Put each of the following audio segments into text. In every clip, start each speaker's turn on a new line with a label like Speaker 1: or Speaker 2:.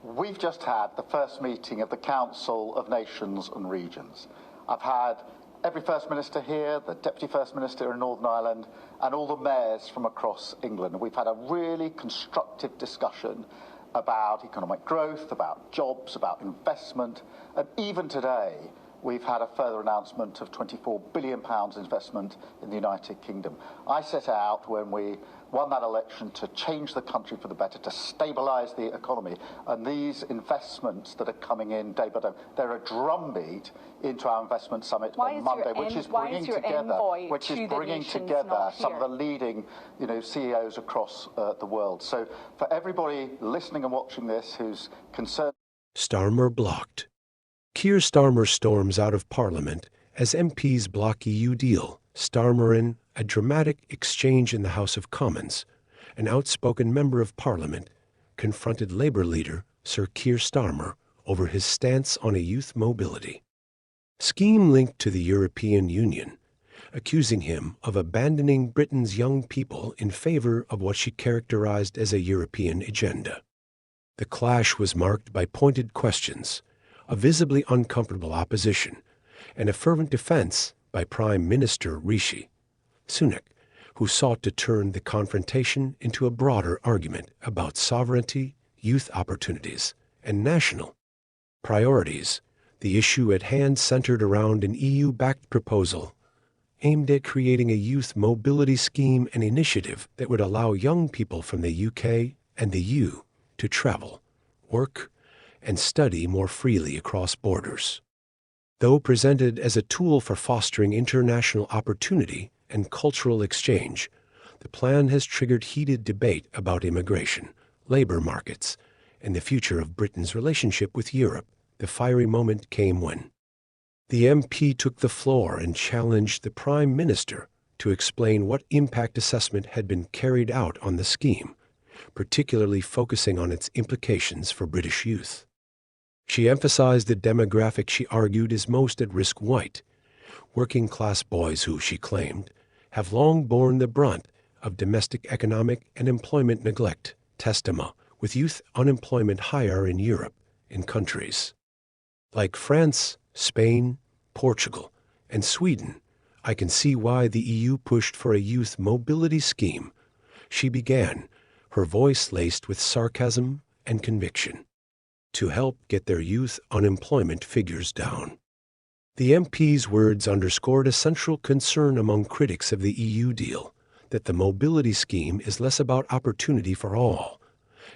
Speaker 1: We've just had the first meeting of the Council of Nations and Regions. I've had every First Minister here, the Deputy First Minister in Northern Ireland, and all the mayors from across England. We've had a really constructive discussion about economic growth, about jobs, about investment, and even today we've had a further announcement of £24 billion investment in the United Kingdom. I set out when we won that election to change the country for the better, to stabilise the economy, and these investments that are coming in day by day, they're a drumbeat into our investment summit on Monday, which is bringing together some of the leading, CEOs across the world. So for everybody listening and watching this who's concerned...
Speaker 2: Starmer blocked. Kier Starmer storms out of Parliament as MPs block EU deal. Starmer in a dramatic exchange in the House of Commons. An outspoken member of Parliament confronted Labour leader Sir Kier Starmer over his stance on a youth mobility scheme linked to the European Union, accusing him of abandoning Britain's young people in favor of what she characterized as a European agenda. The clash was marked by pointed questions, a visibly uncomfortable opposition, and a fervent defense by Prime Minister Rishi Sunak, who sought to turn the confrontation into a broader argument about sovereignty, youth opportunities, and national priorities. The issue at hand centered around an EU-backed proposal aimed at creating a youth mobility scheme and initiative that would allow young people from the UK and the EU to travel, work, and study more freely across borders. Though presented as a tool for fostering international opportunity and cultural exchange, the plan has triggered heated debate about immigration, labor markets, and the future of Britain's relationship with Europe. The fiery moment came when the MP took the floor and challenged the Prime Minister to explain what impact assessment had been carried out on the scheme, particularly focusing on its implications for British youth. She emphasized the demographic she argued is most at risk: white, working-class boys who, she claimed, have long borne the brunt of domestic economic and employment neglect, testament, with youth unemployment higher in Europe, in countries like France, Spain, Portugal, and Sweden. I can see why the EU pushed for a youth mobility scheme, she began, her voice laced with sarcasm and conviction, to help get their youth unemployment figures down. The MP's words underscored a central concern among critics of the EU deal, that the mobility scheme is less about opportunity for all,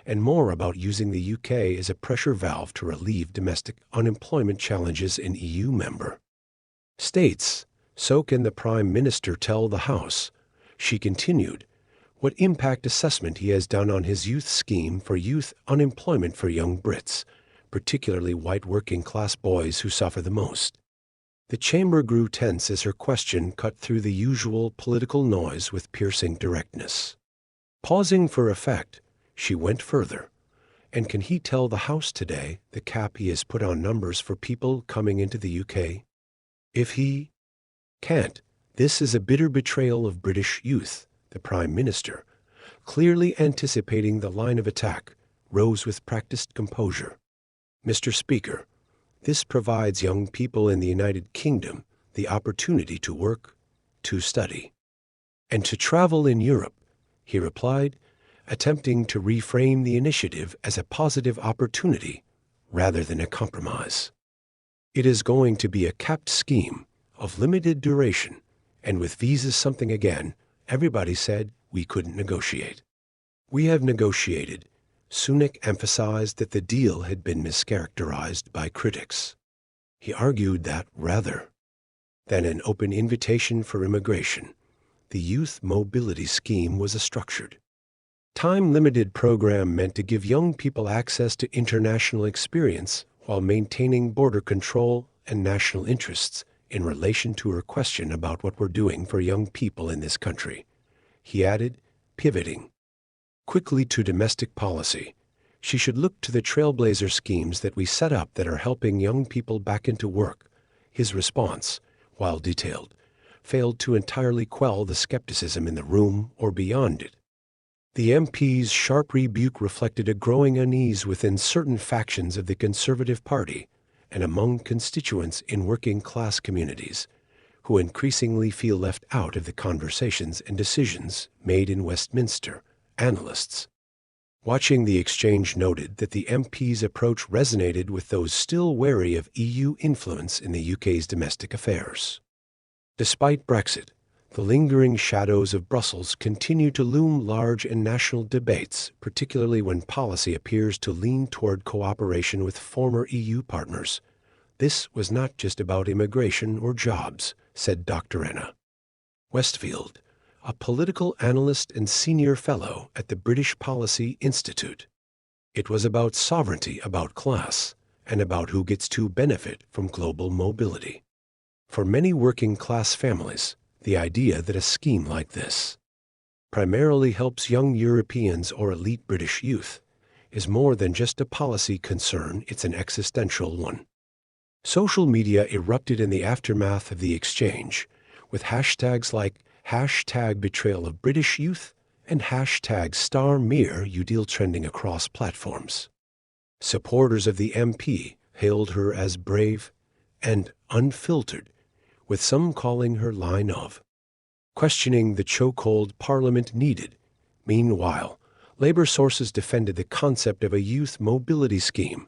Speaker 2: and more about using the UK as a pressure valve to relieve domestic unemployment challenges in EU member states. So can the Prime Minister tell the House, she continued, what impact assessment he has done on his youth scheme for youth unemployment for young Brits, particularly white working-class boys who suffer the most. The chamber grew tense as her question cut through the usual political noise with piercing directness. Pausing for effect, she went further. And can he tell the House today the cap he has put on numbers for people coming into the UK? If he can't, this is a bitter betrayal of British youth. The Prime Minister, clearly anticipating the line of attack, rose with practiced composure. Mr. Speaker, this provides young people in the United Kingdom the opportunity to work, to study, and to travel in Europe, he replied, attempting to reframe the initiative as a positive opportunity rather than a compromise. It is going to be a capped scheme of limited duration, and with visas something again, everybody said we couldn't negotiate. We have negotiated. Sunak emphasized that the deal had been mischaracterized by critics. He argued that, rather than an open invitation for immigration, the youth mobility scheme was a structured, time-limited program meant to give young people access to international experience while maintaining border control and national interests in relation to her question about what we're doing for young people in this country. He added, pivoting quickly to domestic policy, she should look to the trailblazer schemes that we set up that are helping young people back into work. His response, while detailed, failed to entirely quell the skepticism in the room or beyond it. The MP's sharp rebuke reflected a growing unease within certain factions of the Conservative Party and among constituents in working-class communities, who increasingly feel left out of the conversations and decisions made in Westminster. Analysts watching the exchange noted that the MP's approach resonated with those still wary of EU influence in the UK's domestic affairs. Despite Brexit, the lingering shadows of Brussels continue to loom large in national debates, particularly when policy appears to lean toward cooperation with former EU partners. This was not just about immigration or jobs, said Dr. Anna Westfield, a political analyst and senior fellow at the British Policy Institute. It was about sovereignty, about class, and about who gets to benefit from global mobility. For many working-class families, the idea that a scheme like this primarily helps young Europeans or elite British youth is more than just a policy concern, it's an existential one. Social media erupted in the aftermath of the exchange, with hashtags like #betrayal of British youth and #Starmer UDeal trending across platforms. Supporters of the MP hailed her as brave and unfiltered, with some calling her line of questioning the chokehold Parliament needed. Meanwhile, Labour sources defended the concept of a youth mobility scheme,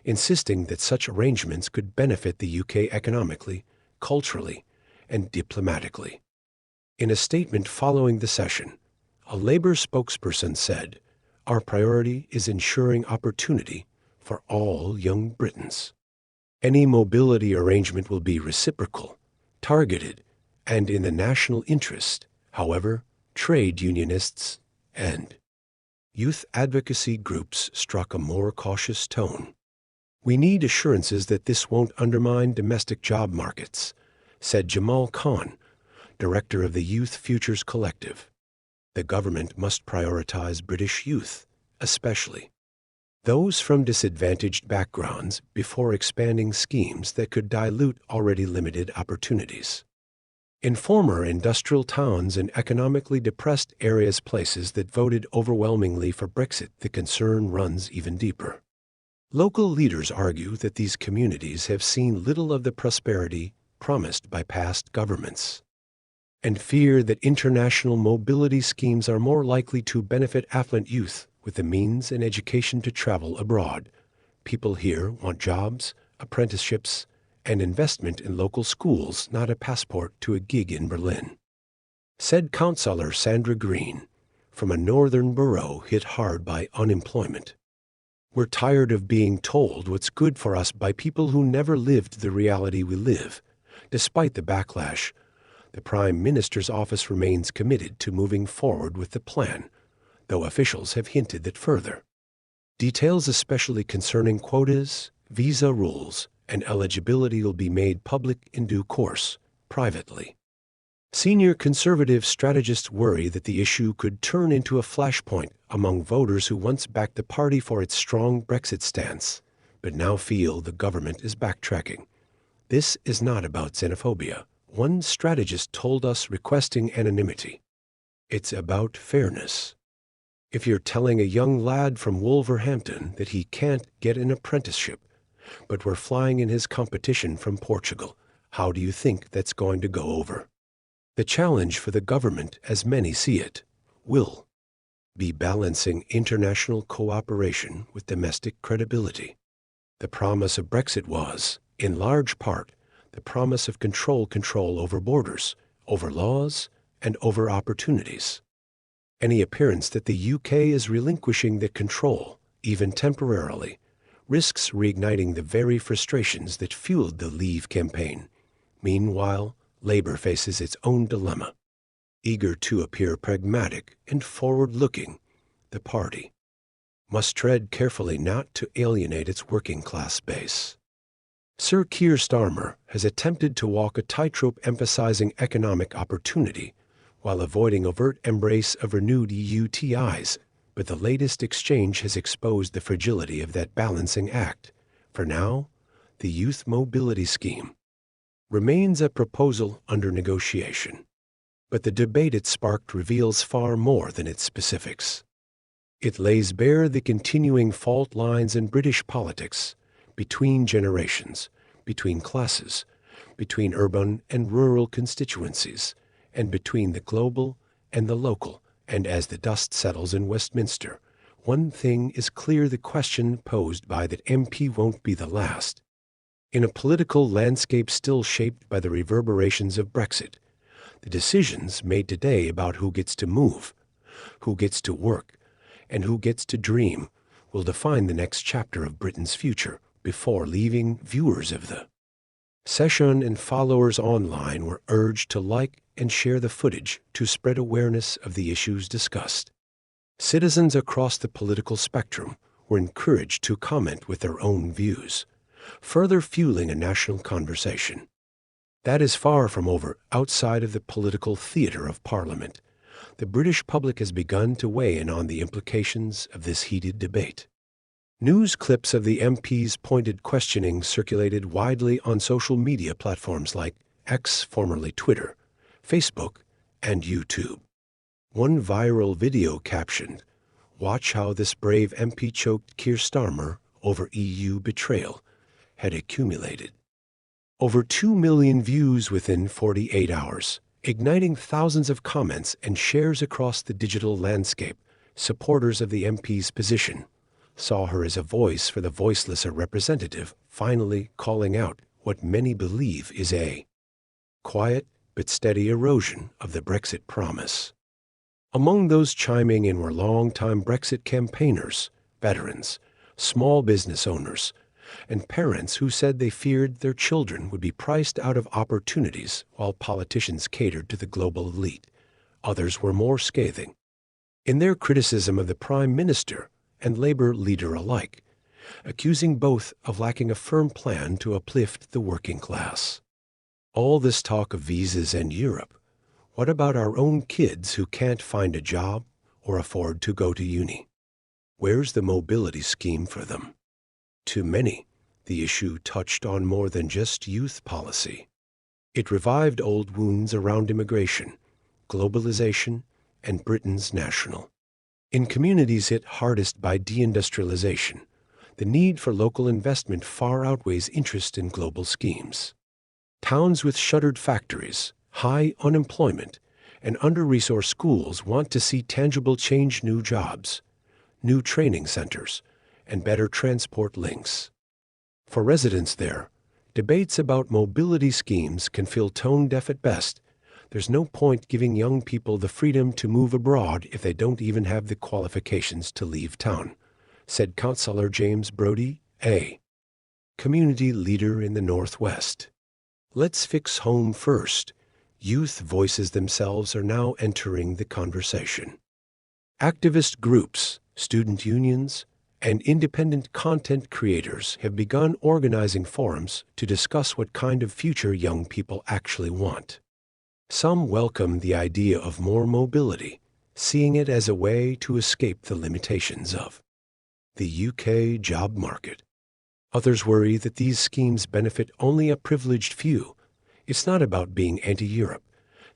Speaker 2: insisting that such arrangements could benefit the UK economically, culturally, and diplomatically. In a statement following the session, a Labour spokesperson said, "Our priority is ensuring opportunity for all young Britons. Any mobility arrangement will be reciprocal, targeted, and in the national interest. However, trade unionists and youth advocacy groups struck a more cautious tone. We need assurances that this won't undermine domestic job markets," said Jamal Khan, director of the Youth Futures Collective. The government must prioritize British youth, especially those from disadvantaged backgrounds, before expanding schemes that could dilute already limited opportunities. In former industrial towns and economically depressed areas, places that voted overwhelmingly for Brexit, the concern runs even deeper. Local leaders argue that these communities have seen little of the prosperity promised by past governments, and fear that international mobility schemes are more likely to benefit affluent youth with the means and education to travel abroad. People here want jobs, apprenticeships, and investment in local schools, not a passport to a gig in Berlin, said Councillor Sandra Green, from a northern borough hit hard by unemployment. We're tired of being told what's good for us by people who never lived the reality we live. Despite the backlash, the Prime Minister's office remains committed to moving forward with the plan, though officials have hinted that further details, especially concerning quotas, visa rules, and eligibility, will be made public in due course. Privately, senior Conservative strategists worry that the issue could turn into a flashpoint among voters who once backed the party for its strong Brexit stance, but now feel the government is backtracking. This is not about xenophobia, one strategist told us, requesting anonymity. It's about fairness. If you're telling a young lad from Wolverhampton that he can't get an apprenticeship, but we're flying in his competition from Portugal, how do you think that's going to go over? The challenge for the government, as many see it, will be balancing international cooperation with domestic credibility. The promise of Brexit was, in large part, the promise of control over borders, over laws, and over opportunities. Any appearance that the UK is relinquishing the control, even temporarily, risks reigniting the very frustrations that fueled the Leave campaign. Meanwhile, Labour faces its own dilemma. Eager to appear pragmatic and forward-looking, the party must tread carefully not to alienate its working-class base. Sir Kier Starmer has attempted to walk a tightrope emphasizing economic opportunity while avoiding overt embrace of renewed EU ties, but the latest exchange has exposed the fragility of that balancing act. For now, the Youth Mobility Scheme remains a proposal under negotiation. But the debate it sparked reveals far more than its specifics. It lays bare the continuing fault lines in British politics, between generations, between classes, between urban and rural constituencies, and between the global and the local. And as the dust settles in Westminster, one thing is clear: the question posed by that MP won't be the last. In a political landscape still shaped by the reverberations of Brexit, the decisions made today about who gets to move, who gets to work, and who gets to dream will define the next chapter of Britain's future. Before leaving, viewers of the session and followers online were urged to like and share the footage to spread awareness of the issues discussed. Citizens across the political spectrum were encouraged to comment with their own views, further fueling a national conversation. That is far from over. Outside of the political theatre of Parliament, the British public has begun to weigh in on the implications of this heated debate. News clips of the MP's pointed questioning circulated widely on social media platforms like X, formerly Twitter, Facebook, and YouTube. One viral video captioned, "Watch how this brave MP choked Kier Starmer over EU betrayal," had accumulated over 2 million views within 48 hours, igniting thousands of comments and shares across the digital landscape. Supporters of the MP's position saw her as a voice for the voiceless, a representative finally calling out what many believe is a quiet but steady erosion of the Brexit promise. Among those chiming in were long-time Brexit campaigners, veterans, small business owners, and parents who said they feared their children would be priced out of opportunities while politicians catered to the global elite. Others were more scathing in their criticism of the Prime Minister and Labour leader alike, accusing both of lacking a firm plan to uplift the working class. All this talk of visas and Europe, what about our own kids who can't find a job or afford to go to uni? Where's the mobility scheme for them? To many, the issue touched on more than just youth policy. It revived old wounds around immigration, globalization, and Britain's national. In communities hit hardest by deindustrialization, the need for local investment far outweighs interest in global schemes. Towns with shuttered factories, high unemployment, and under-resourced schools want to see tangible change: new jobs, new training centers, and better transport links. For residents there, debates about mobility schemes can feel tone-deaf at best. There's no point giving young people the freedom to move abroad if they don't even have the qualifications to leave town, said Councillor James Brodie, a community leader in the Northwest. Let's fix home first. Youth voices themselves are now entering the conversation. Activist groups, student unions, and independent content creators have begun organizing forums to discuss what kind of future young people actually want. Some welcome the idea of more mobility, seeing it as a way to escape the limitations of the UK job market. Others worry that these schemes benefit only a privileged few. It's not about being anti-Europe,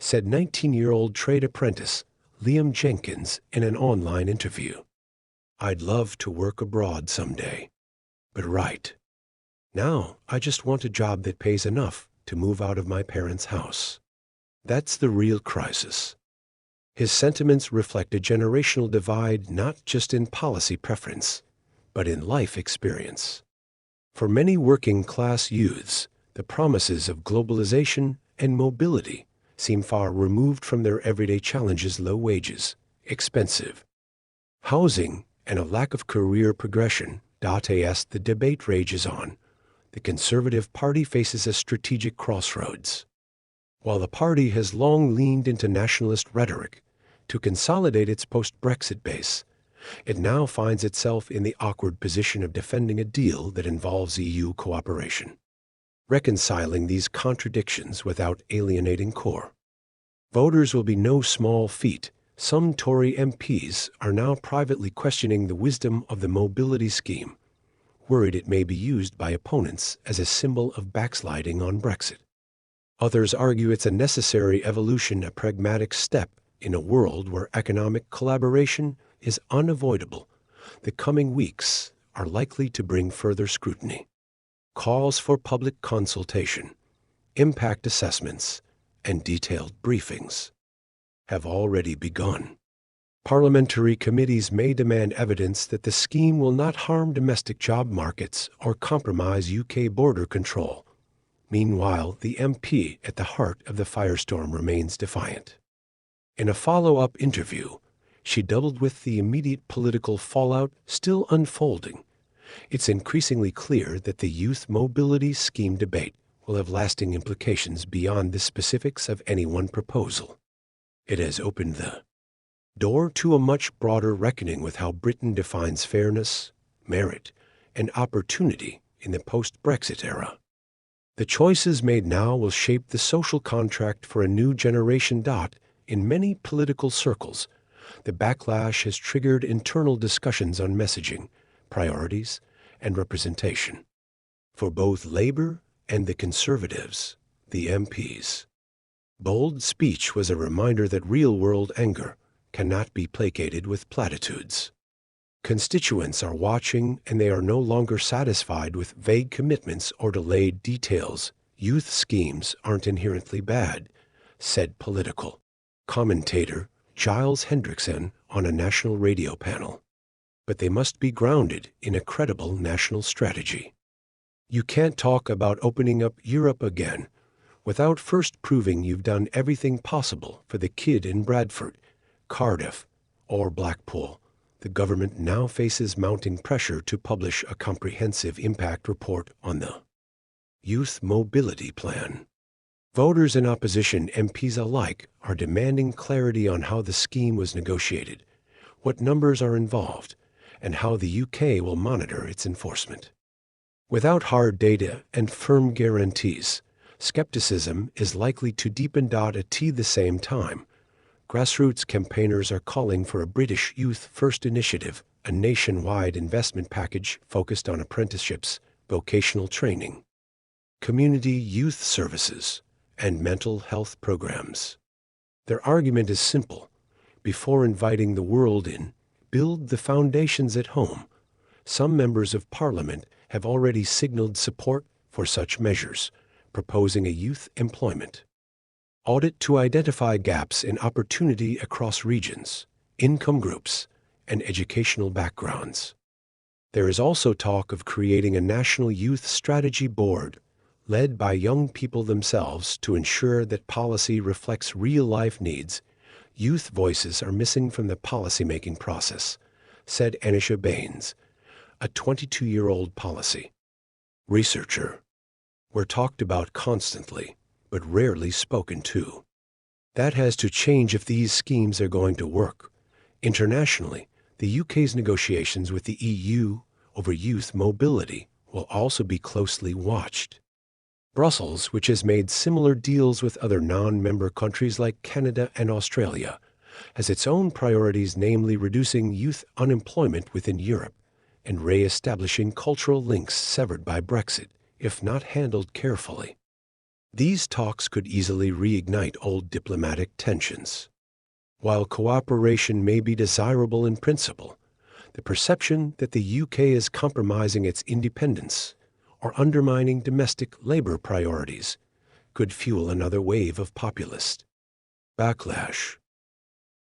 Speaker 2: said 19-year-old trade apprentice Liam Jenkins in an online interview. I'd love to work abroad someday, but right now I just want a job that pays enough to move out of my parents' house. That's the real crisis. His sentiments reflect a generational divide not just in policy preference, but in life experience. For many working-class youths, the promises of globalization and mobility seem far removed from their everyday challenges: low wages, expensive housing, and a lack of career progression. As the debate rages on, the Conservative Party faces a strategic crossroads. While the party has long leaned into nationalist rhetoric to consolidate its post-Brexit base, it now finds itself in the awkward position of defending a deal that involves EU cooperation. Reconciling these contradictions without alienating core voters will be no small feat. Some Tory MPs are now privately questioning the wisdom of the mobility scheme, worried it may be used by opponents as a symbol of backsliding on Brexit. Others argue it's a necessary evolution, a pragmatic step in a world where economic collaboration is unavoidable. The coming weeks are likely to bring further scrutiny. Calls for public consultation, impact assessments, and detailed briefings have already begun. Parliamentary committees may demand evidence that the scheme will not harm domestic job markets or compromise UK border control. Meanwhile, the MP at the heart of the firestorm remains defiant. In a follow-up interview, she doubled with the immediate political fallout still unfolding. It's increasingly clear that the youth mobility scheme debate will have lasting implications beyond the specifics of any one proposal. It has opened the door to a much broader reckoning with how Britain defines fairness, merit, and opportunity in the post-Brexit era. The choices made now will shape the social contract for a new generation. In many political circles, the backlash has triggered internal discussions on messaging, priorities, and representation. For both Labour and the Conservatives, the MPs, bold speech was a reminder that real-world anger cannot be placated with platitudes. Constituents are watching, and they are no longer satisfied with vague commitments or delayed details. Youth schemes aren't inherently bad, said political commentator Giles Hendrickson on a national radio panel. But they must be grounded in a credible national strategy. You can't talk about opening up Europe again without first proving you've done everything possible for the kid in Bradford, Cardiff, or Blackpool. The government now faces mounting pressure to publish a comprehensive impact report on the Youth Mobility Plan. Voters in opposition, MPs alike, are demanding clarity on how the scheme was negotiated, what numbers are involved, and how the UK will monitor its enforcement. Without hard data and firm guarantees, skepticism is likely to deepen. At the same time, grassroots campaigners are calling for a British Youth First initiative, a nationwide investment package focused on apprenticeships, vocational training, community youth services, and mental health programs. Their argument is simple. Before inviting the world in, build the foundations at home. Some members of Parliament have already signaled support for such measures, proposing a youth employment audit to identify gaps in opportunity across regions, income groups, and educational backgrounds. There is also talk of creating a national youth strategy board led by young people themselves to ensure that policy reflects real-life needs. Youth voices are missing from the policymaking process, said Anisha Baines, a 22-year-old policy researcher. We're talked about constantly, but rarely spoken to. That has to change if these schemes are going to work. Internationally, the UK's negotiations with the EU over youth mobility will also be closely watched. Brussels, which has made similar deals with other non-member countries like Canada and Australia, has its own priorities, namely reducing youth unemployment within Europe and re-establishing cultural links severed by Brexit, if not handled carefully. These talks could easily reignite old diplomatic tensions. While cooperation may be desirable in principle, the perception that the UK is compromising its independence or undermining domestic labor priorities could fuel another wave of populist backlash.